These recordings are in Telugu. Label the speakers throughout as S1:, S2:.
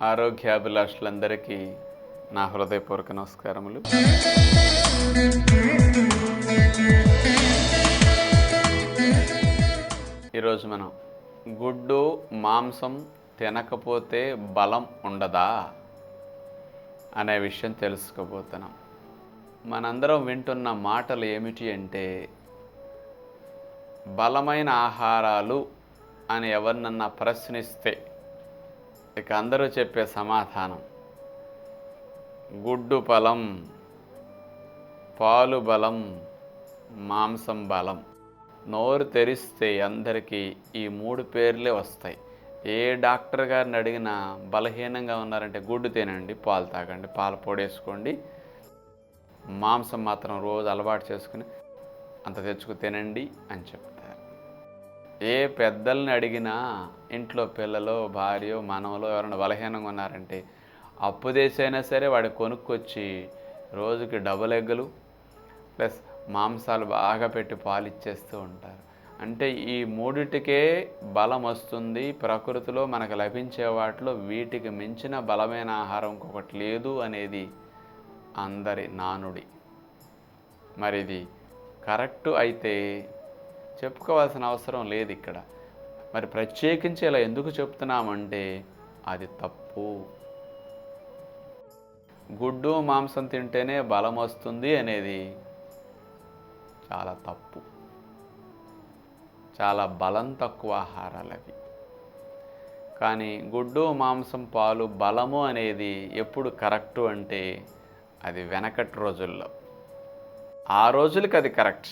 S1: ఆరోగ్యాభిలాషులందరికీ నా హృదయపూర్వక నమస్కారములు. ఈరోజు మనం గుడ్డు మాంసం తినకపోతే బలం ఉండదా అనే విషయం తెలుసుకోబోతున్నాం. మనందరం వింటున్న మాటలు ఏమిటి అంటే, బలమైన ఆహారాలు అని ఎవరినన్నా ప్రశ్నిస్తే ఇక అందరూ చెప్పే సమాధానం గుడ్డు బలం, పాలు బలం, మాంసం బలం. నోరు తెరిస్తే అందరికీ ఈ 3 పేర్లే వస్తాయి. ఏ డాక్టర్ గారిని అడిగినా బలహీనంగా ఉన్నారంటే గుడ్డు తినండి, పాలు తాగండి, పాల పొడేసుకోండి, మాంసం మాత్రం రోజు అలవాటు చేసుకుని అంత తెచ్చుకు తినండి అని చెప్తారు. ఏ పెద్దల్ని అడిగినా ఇంట్లో పిల్లలు, భార్య, మనవలు ఎవరైనా బలహీనంగా ఉన్నారంటే అప్పు చేసైనా సరే వాడికి కొనుక్కొచ్చి రోజుకి డబుల్ ఎగ్గులు ప్లస్ మాంసాలు బాగా పెట్టి పాలు ఇచ్చేస్తూ ఉంటారు. అంటే ఈ 3టికే బలం వస్తుంది. ప్రకృతిలో మనకు లభించే వాటిలో వీటికి మించిన బలమైన ఆహారం ఇంకొకటి లేదు అనేది అందరి నానుడి. మరి ఇది కరెక్టు అయితే చెప్పుకోవాల్సిన అవసరం లేదు ఇక్కడ. మరి ప్రత్యేకించి ఇలా ఎందుకు చెప్తున్నామంటే అది తప్పు. గుడ్డు మాంసం తింటేనే బలం వస్తుంది అనేది చాలా తప్పు. చాలా బలం తక్కువ ఆహారాలు అవి. కానీ గుడ్డు మాంసం పాలు బలము అనేది ఎప్పుడు కరెక్టు అంటే అది వెనకటి రోజుల్లో. ఆ రోజులకి అది కరెక్ట్.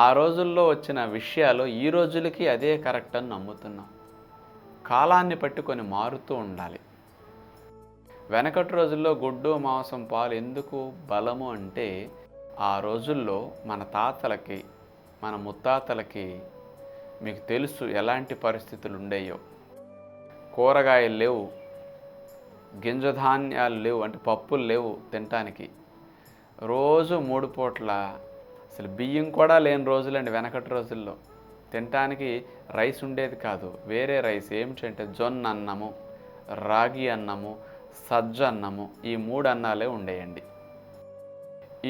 S1: ఆ రోజుల్లో వచ్చిన విషయాలు ఈ రోజులకి అదే కరెక్ట్ అని నమ్ముతున్నాం. కాలాన్ని బట్టి కొన్ని మారుతూ ఉండాలి. వెనకటి రోజుల్లో గుడ్డు మాంసం పాలు ఎందుకు బలము అంటే, ఆ రోజుల్లో మన తాతలకి, మన ముత్తాతలకి మీకు తెలుసు ఎలాంటి పరిస్థితులు ఉండేయో. కూరగాయలు లేవు, గింజధాన్యాలు లేవు, అంటే పప్పులు లేవు తినటానికి. రోజు 3 పూట్ల అసలు బియ్యం కూడా లేని రోజులండి వెనకటి రోజుల్లో. తినటానికి రైస్ ఉండేది కాదు, వేరే రైస్ ఏమిటంటే జొన్న అన్నము, రాగి అన్నము, సజ్జ అన్నము, ఈ 3 అన్నాలే ఉండేయండి.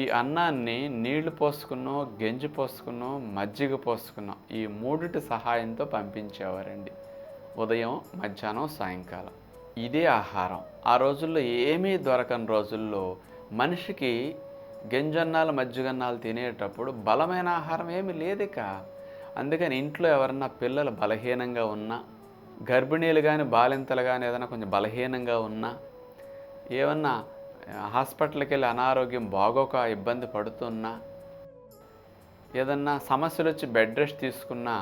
S1: ఈ అన్నాన్ని నీళ్లు పోసుకున్నో, గంజి పోసుకున్నో, మజ్జిగ పోసుకున్నో ఈ 3టి సహాయంతో పంపించేవారండి. ఉదయం, మధ్యాహ్నం, సాయంకాలం ఇదే ఆహారం. ఆ రోజుల్లో ఏమీ దొరకని రోజుల్లో మనిషికి గంజన్నాలు, మజ్జిగన్నాలు తినేటప్పుడు బలమైన ఆహారం ఏమీ లేదిక. అందుకని ఇంట్లో ఎవరన్నా పిల్లలు బలహీనంగా ఉన్నా, గర్భిణీలు కానీ బాలింతలు కానీ ఏదైనా కొంచెం బలహీనంగా ఉన్నా, ఏమన్నా హాస్పిటల్కి వెళ్ళి అనారోగ్యం బాగోక ఇబ్బంది పడుతున్నా, ఏదన్నా సమస్యలు వచ్చి బెడ్ రెస్ట్ తీసుకున్నా,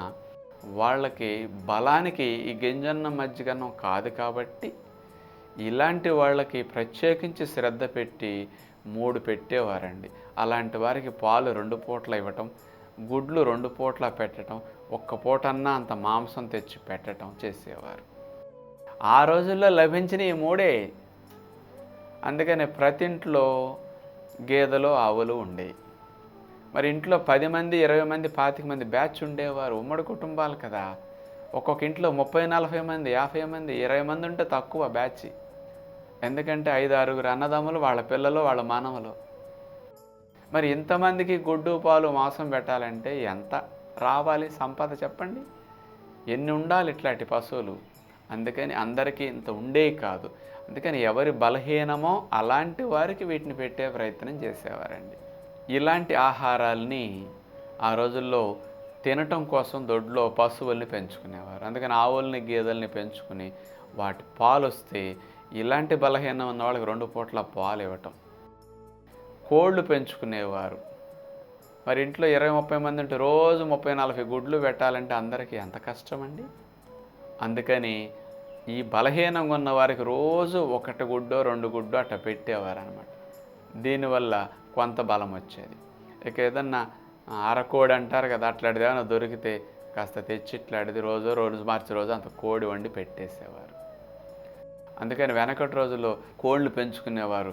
S1: వాళ్ళకి బలానికి ఈ గింజన్నం మజ్జిగన్నం కాదు కాబట్టి ఇలాంటి వాళ్ళకి ప్రత్యేకించి శ్రద్ధ పెట్టి 3 పెట్టేవారండి. అలాంటి వారికి పాలు 2 పూట్ల ఇవ్వటం, గుడ్లు 2 పూట్ల పెట్టడం, 1 పూటన్నా అంత మాంసం తెచ్చి పెట్టడం చేసేవారు. ఆ రోజుల్లో లభించిన ఈ 3. అందుకని ప్రతి ఇంట్లో గేదెలు, ఆవులు ఉండేవి. మరి ఇంట్లో 10 మంది, 20 మంది, 25 మంది బ్యాచ్ ఉండేవారు. ఉమ్మడి కుటుంబాలు కదా. ఒక్కొక్క ఇంట్లో 30, 40 మంది, 50 మంది, 20 మంది ఉంటే తక్కువ బ్యాచ్. ఎందుకంటే 5, 6 అన్నదమ్ములు, వాళ్ళ పిల్లలు, వాళ్ళ మానవులు. మరి ఇంతమందికి గుడ్డు, పాలు, మాంసం పెట్టాలంటే ఎంత రావాలి సంపద చెప్పండి? ఎన్ని ఉండాలి ఇట్లాంటి పశువులు? అందుకని అందరికీ ఇంత ఉండేవి కాదు. అందుకని ఎవరి బలహీనమో అలాంటి వారికి వీటిని పెట్టే ప్రయత్నం చేసేవారండి. ఇలాంటి ఆహారాల్ని ఆ రోజుల్లో తినటం కోసం దొడ్లో పశువుల్ని పెంచుకునేవారు. అందుకని ఆవుల్ని, గేదెల్ని పెంచుకుని వాటి పాలు వస్తే ఇలాంటి బలహీనం ఉన్న వాళ్ళకి 2 పూట్ల పాలు ఇవ్వటం. కోళ్ళు పెంచుకునేవారు. మరి ఇంట్లో 20, 30 మంది ఉంటే రోజు 30, 40 గుడ్లు పెట్టాలంటే అందరికీ ఎంత కష్టమండి. అందుకని ఈ బలహీనంగా ఉన్న వారికి రోజు 1 గుడ్డో 2 గుడ్డో అట్లా పెట్టేవారు అనమాట. దీనివల్ల కొంత బలం వచ్చేది. ఇక ఏదన్నా అరకోడి అంటారు కదా, అట్లాంటిది ఏమైనా దొరికితే కాస్త తెచ్చి ఇట్లాంటిది రోజు మార్చి రోజు అంత కోడి వండి పెట్టేసేవారు. అందుకని వెనకటి రోజుల్లో కోళ్ళు పెంచుకునేవారు.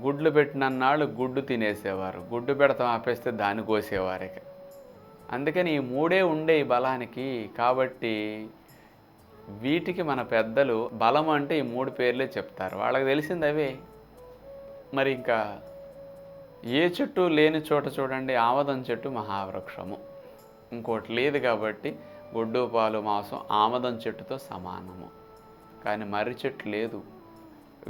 S1: గుడ్లు పెట్టినన్నాళ్ళు గుడ్డు తినేసేవారు. గుడ్డు పెడతాం ఆపేస్తే దాన్ని కోసేవారు. ఇక అందుకని ఈ మూడే ఉండే ఈ బలానికి. కాబట్టి వీటికి మన పెద్దలు బలం అంటే ఈ 3 పేర్లే చెప్తారు. వాళ్ళకి తెలిసింది అవే. మరి ఇంకా ఏ చెట్టు లేని చోట చూడండి ఆమదం చెట్టు మహావృక్షము. ఇంకోటి లేదు కాబట్టి గుడ్డు పాలు మాంసం ఆమదం చెట్టుతో సమానము. కానీ మర్రి చెట్టు లేదు.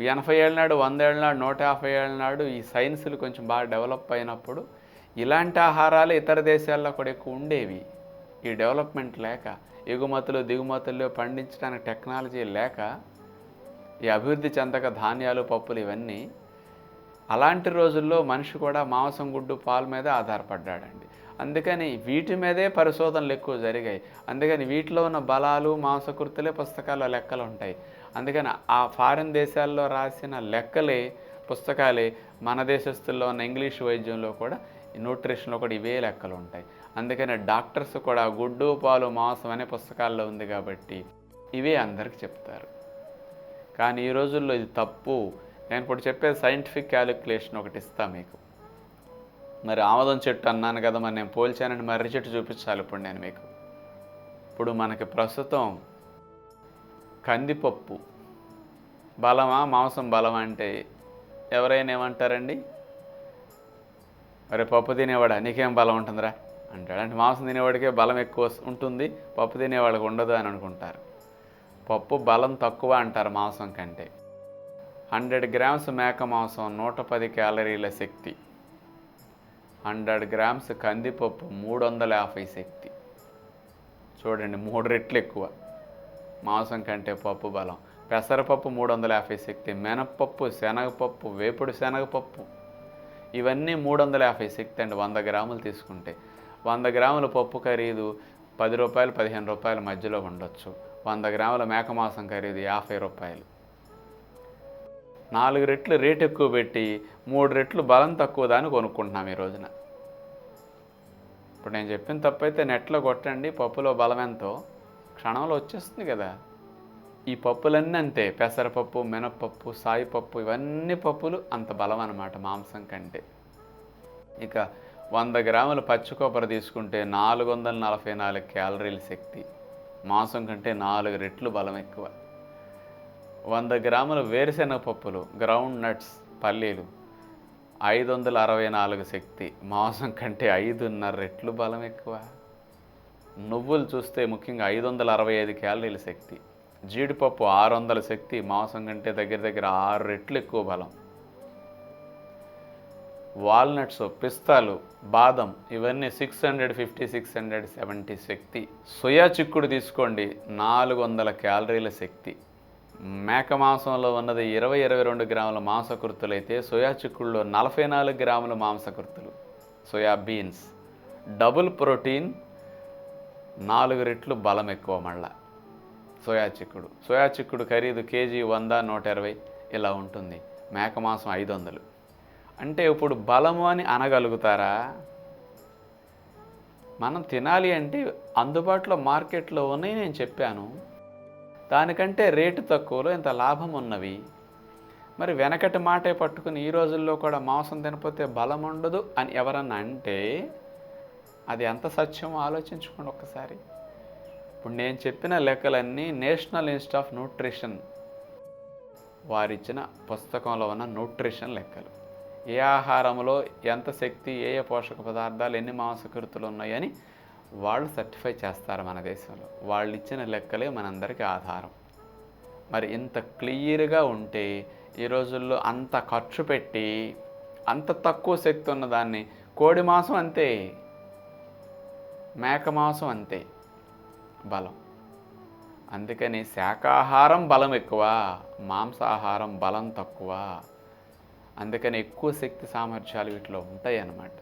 S1: 80 ఏళ్ళ నాడు, 100 ఏళ్ళ నాడు, 150 ఏళ్ళ నాడు ఈ సైన్సులు కొంచెం బాగా డెవలప్ అయినప్పుడు ఇలాంటి ఆహారాలు ఇతర దేశాల్లో కూడా ఎక్కువ ఉండేవి. ఈ డెవలప్మెంట్ లేక, ఎగుమతులు దిగుమతుల్లో పండించడానికి టెక్నాలజీ లేక, ఈ అభివృద్ధి చెందక ధాన్యాలు పప్పులు ఇవన్నీ, అలాంటి రోజుల్లో మనిషి కూడా మాంసం గుడ్డు పాలు మీదే ఆధారపడ్డాడండి. అందుకని వీటి మీదే పరిశోధనలు ఎక్కువ జరిగాయి. అందుకని వీటిలో ఉన్న బలాలు మాంసకృతులే పుస్తకాల్లో లెక్కలు ఉంటాయి. అందుకని ఆ ఫారిన్ దేశాల్లో రాసిన లెక్కలే పుస్తకాలే మన దేశస్తుల్లో ఉన్న ఇంగ్లీష్ వైద్యంలో కూడా న్యూట్రిషన్లో కూడా ఇవే లెక్కలు ఉంటాయి. అందుకని డాక్టర్స్ కూడా గుడ్డు పాలు మాంసం అనే పుస్తకాల్లో ఉంది కాబట్టి ఇవే అందరికి చెప్తారు. కానీ ఈ రోజుల్లో ఇది తప్పు. నేను ఇప్పుడు చెప్పే సైంటిఫిక్ క్యాలిక్యులేషన్ ఒకటి ఇస్తా మీకు. మరి ఆమదం చెట్టు అన్నాను కదా, మరి నేను పోల్చానని మర్రి చెట్టు చూపించాలి ఇప్పుడు నేను మీకు. ఇప్పుడు మనకి ప్రస్తుతం కందిపప్పు బలమా మాంసం బలమా అంటే ఎవరైనా ఏమంటారండి? మరి పప్పు తినేవాడా నీకేం బలం ఉంటుందిరా అంటాడు. అంటే మాంసం తినేవాడికే బలం ఎక్కువ ఉంటుంది, పప్పు తినేవాడికి ఉండదు అని అనుకుంటారు. పప్పు బలం తక్కువ అంటారు మాంసం కంటే. 100 గ్రామ్స్ మేక మాంసం 110 క్యాలరీల శక్తి, 100 గ్రామ్స్ కందిపప్పు 350 శక్తి. చూడండి 3 రెట్లు ఎక్కువ మాంసం కంటే పప్పు బలం. పెసరపప్పు 350 శక్తి, మినప్పప్పు, శనగపప్పు, వేపుడు శనగపప్పు ఇవన్నీ 350 శక్తి అండి. 100 గ్రాములు తీసుకుంటే 100 గ్రాముల పప్పు ఖరీదు 10 రూపాయలు 15 రూపాయల మధ్యలో ఉండొచ్చు. 100 గ్రాముల మేక మాంసం ఖరీదు 50 రూపాయలు. 4 రెట్లు రేటు ఎక్కువ పెట్టి 3 రెట్లు బలం తక్కువ దాన్ని కొనుక్కుంటున్నాం ఈ రోజున. ఇప్పుడు నేను చెప్పిన తప్పైతే నెట్లో కొట్టండి, పప్పులో బలం ఎంతో క్షణంలో వచ్చేస్తుంది కదా. ఈ పప్పులన్నీ అంతే, పెసరపప్పు, మినప్పప్పు, సాయిపప్పు ఇవన్నీ పప్పులు అంత బలం అన్నమాట మాంసం కంటే. ఇక 100 గ్రాముల పచ్చి కొబ్బరి తీసుకుంటే 444 క్యాలరీల శక్తి, మాంసం కంటే 4 రెట్లు బలం ఎక్కువ. 100 గ్రాముల వేరుశెనగ పప్పులు, గ్రౌండ్ నట్స్, పల్లీలు 564 శక్తి, మాంసం కంటే 5.5 రెట్లు బలం ఎక్కువ. నువ్వులు చూస్తే ముఖ్యంగా 565 క్యాలరీల శక్తి, జీడిపప్పు 600 శక్తి, మాంసం కంటే దగ్గర దగ్గర 6 రెట్లు ఎక్కువ బలం. వాల్నట్స్, పిస్తాలు, బాదం ఇవన్నీ 650 670 శక్తి. సోయా చిక్కుడు తీసుకోండి 400 క్యాలరీల శక్తి. మేక మాంసంలో ఉన్నది 20-22 గ్రాముల మాంసకృతులైతే సోయా చిక్కుడులో 44 గ్రాముల మాంసకృతులు. సోయా బీన్స్ డబుల్ ప్రోటీన్, 4 రెట్లు బలం ఎక్కువ. మళ్ళా సోయా చిక్కుడు ఖరీదు కేజీ 100, 120 ఇలా ఉంటుంది. మేక మాంసం 500. అంటే ఇప్పుడు బలము అని అనగలుగుతారా? మనం తినాలి అంటే అందుబాటులో మార్కెట్లో ఉన్నాయి, నేను చెప్పాను. దానికంటే రేటు తక్కువలో ఇంత లాభం ఉన్నవి. మరి వెనకటి మాటే పట్టుకుని ఈ రోజుల్లో కూడా మాంసం తినకపోతే బలం ఉండదు అని ఎవరన్నా అంటే అది ఎంత సత్యమో ఆలోచించుకోండి ఒక్కసారి. ఇప్పుడు నేను చెప్పిన లెక్కలన్నీ నేషనల్ ఇన్స్టిట్యూట్ ఆఫ్ న్యూట్రిషన్ వారిచ్చిన పుస్తకంలో ఉన్న న్యూట్రిషన్ లెక్కలు. ఏ ఆహారంలో ఎంత శక్తి, ఏ పోషక పదార్థాలు, ఎన్ని మాంసకృతులు ఉన్నాయని వాళ్ళు సర్టిఫై చేస్తారు మన దేశంలో. వాళ్ళు ఇచ్చిన లెక్కలే మనందరికీ ఆధారం. మరి ఇంత క్లియర్గా ఉంటే ఈ రోజుల్లో అంత ఖర్చు పెట్టి అంత తక్కువ శక్తి ఉన్నదాన్ని, కోడి మాంసం అంతే, మేక మాంసం అంతే బలం. అందుకని శాకాహారం బలం ఎక్కువ, మాంసాహారం బలం తక్కువ. అందుకని ఎక్కువ శక్తి సామర్థ్యాలు వీటిలో ఉంటాయి అన్నమాట.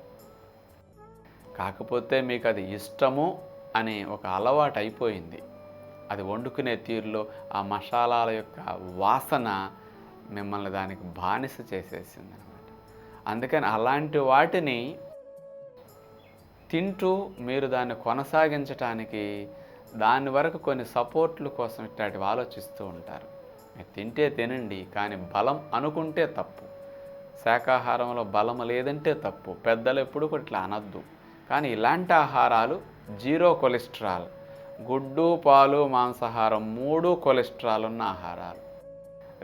S1: కాకపోతే మీకు అది ఇష్టము అనే ఒక అలవాటు అయిపోయింది. అది వండుకునే తీరులో ఆ మసాలాల యొక్క వాసన మిమ్మల్ని దానికి బానిస చేసేసింది అన్నమాట. అందుకని అలాంటి వాటిని తింటూ మీరు దాన్ని కొనసాగించటానికి దాని వరకు కొన్ని సపోర్ట్ల కోసం ఇట్లాంటివి ఆలోచిస్తూ ఉంటారు. మీరు తింటే తినండి, కానీ బలం అనుకుంటే తప్పు. శాకాహారంలో బలం లేదంటే తప్పు. పెద్దలు ఎప్పుడు కూడా ఇట్లా అనద్దు. కానీ ఇలాంటి ఆహారాలు జీరో కొలెస్ట్రాల్, గుడ్డు, పాలు, మాంసాహారం 3 కొలెస్ట్రాల్ ఉన్న ఆహారాలు.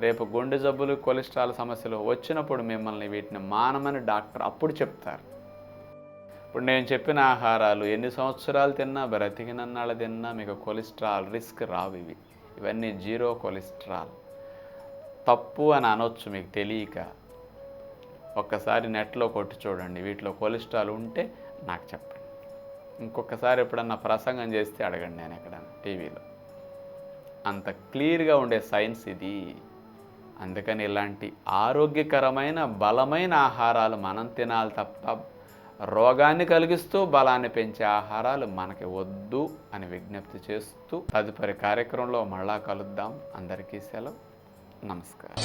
S1: రేపు గుండె జబ్బులు, కొలెస్ట్రాల్ సమస్యలు వచ్చినప్పుడు మిమ్మల్ని వీటిని మానమని డాక్టర్ అప్పుడు చెప్తారు. ఇప్పుడు నేను చెప్పిన ఆహారాలు ఎన్ని సంవత్సరాలు తిన్నా, బ్రతికినన్నాళ్ళు తిన్నా మీకు కొలెస్ట్రాల్ రిస్క్ రావు. ఇవన్నీ జీరో కొలెస్ట్రాల్. తప్పు అని అనొచ్చు మీకు తెలియక. ఒక్కసారి నెట్లో కొట్టి చూడండి, వీటిలో కొలెస్ట్రాల్ ఉంటే నాకు చెప్పండి. ఇంకొకసారి ఎప్పుడన్నా ప్రసంగం చేస్తే అడగండి, నేను ఎక్కడన్నా టీవీలో. అంత క్లియర్గా ఉండే సైన్స్ ఇది. అందుకని ఇలాంటి ఆరోగ్యకరమైన బలమైన ఆహారాలు మనం తినాలి తప్ప రోగాన్ని కలిగిస్తూ బలాన్ని పెంచే ఆహారాలు మనకి వద్దు అని విజ్ఞప్తి చేస్తూ తదుపరి కార్యక్రమంలో మళ్ళా కలుద్దాం. అందరికీ సెలవు. నమస్కారం.